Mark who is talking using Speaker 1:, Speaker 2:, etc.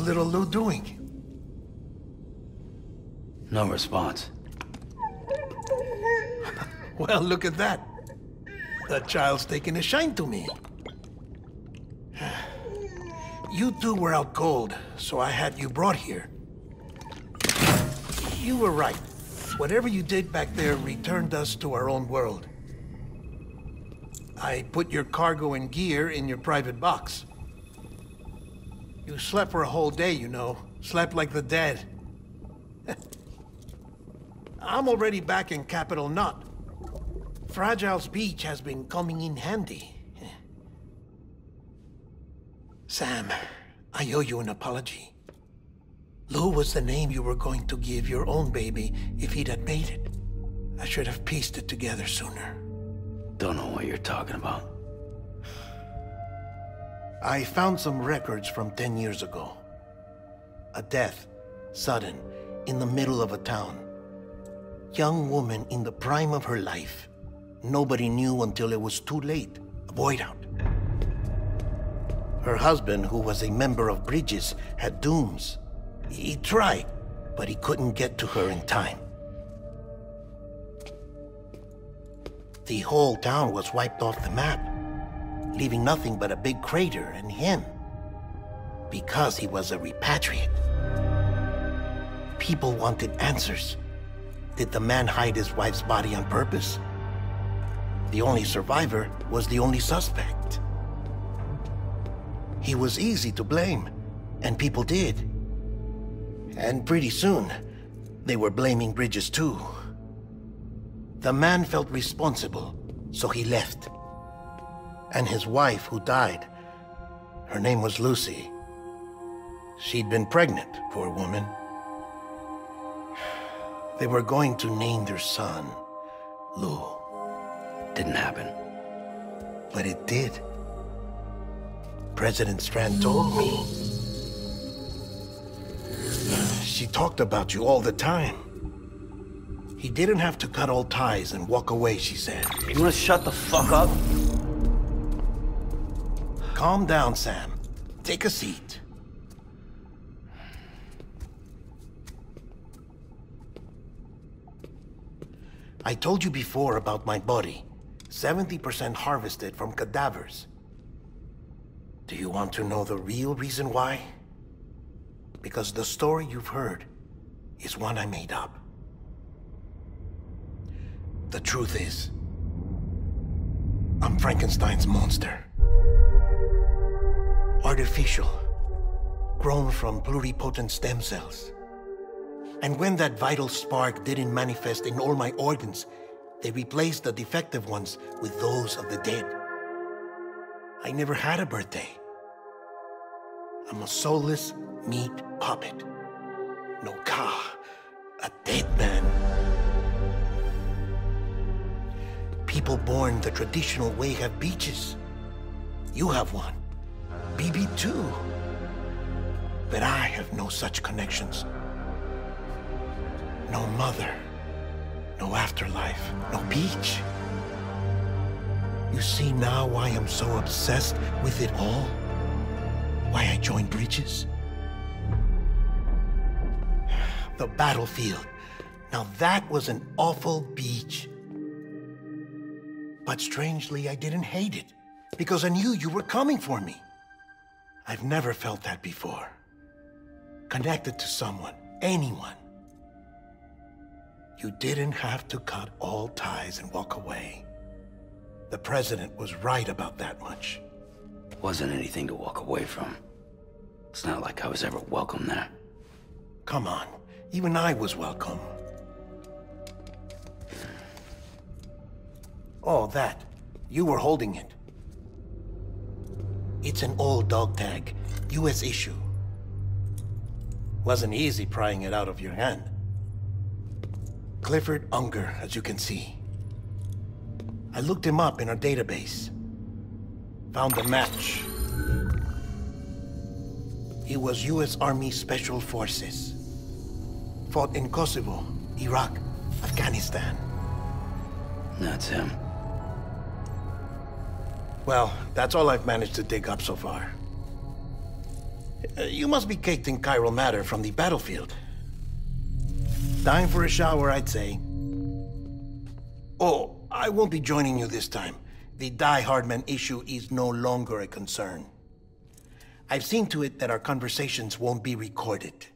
Speaker 1: little Lou doing?
Speaker 2: No response.
Speaker 1: Well, look at that. The child's taking a shine to me. You two were out cold, so I had you brought here. You were right. Whatever you did back there returned us to our own world. I put your cargo and gear in your private box. You slept for a whole day, you know. Slept like the dead. I'm already back in Capital Knot. Fragile's beach has been coming in handy. Sam, I owe you an apology. Lou was the name you were going to give your own baby if he'd had made it. I should have pieced it together sooner.
Speaker 2: Don't know what you're talking about.
Speaker 1: I found some records from 10 years ago. A death, sudden, in the middle of a town. Young woman in the prime of her life. Nobody knew until it was too late. A void out. Her husband, who was a member of Bridges, had dooms. He tried, but he couldn't get to her in time. The whole town was wiped off the map, leaving nothing but a big crater and him. Because he was a repatriate. People wanted answers. Did the man hide his wife's body on purpose? The only survivor was the only suspect. He was easy to blame, and people did. And pretty soon, they were blaming Bridges too. The man felt responsible, so he left. And his wife, who died, her name was Lucy. She'd been pregnant, poor woman. They were going to name their son Lou.
Speaker 2: Didn't happen.
Speaker 1: But it did. President Strand told me. She talked about you all the time. He didn't have to cut all ties and walk away, she said.
Speaker 2: You wanna shut the fuck up?
Speaker 1: Calm down, Sam. Take a seat. I told you before about my body. 70% harvested from cadavers. Do you want to know the real reason why? Because the story you've heard is one I made up. The truth is, I'm Frankenstein's monster. Artificial, grown from pluripotent stem cells. And when that vital spark didn't manifest in all my organs, they replaced the defective ones with those of the dead. I never had a birthday. I'm a soulless meat puppet. No car, a dead man. People born the traditional way have beaches. You have one. BB too. But I have no such connections. No mother. No afterlife. No beach. You see now why I'm so obsessed with it all? Why I joined Bridges? The battlefield. Now that was an awful beach. But strangely, I didn't hate it, because I knew you were coming for me. I've never felt that before. Connected to someone, anyone. You didn't have to cut all ties and walk away. The president was right about that much.
Speaker 2: Wasn't anything to walk away from. It's not like I was ever welcome there.
Speaker 1: Come on, even I was welcome. Oh, that. You were holding it. It's an old dog tag, US issue. Wasn't easy prying it out of your hand. Clifford Unger, as you can see. I looked him up in our database. Found a match. He was US Army Special Forces. Fought in Kosovo, Iraq, Afghanistan.
Speaker 2: That's him.
Speaker 1: Well, that's all I've managed to dig up so far. You must be caked in chiral matter from the battlefield. Time for a shower, I'd say. Oh, I won't be joining you this time. The Die Hardman issue is no longer a concern. I've seen to it that our conversations won't be recorded.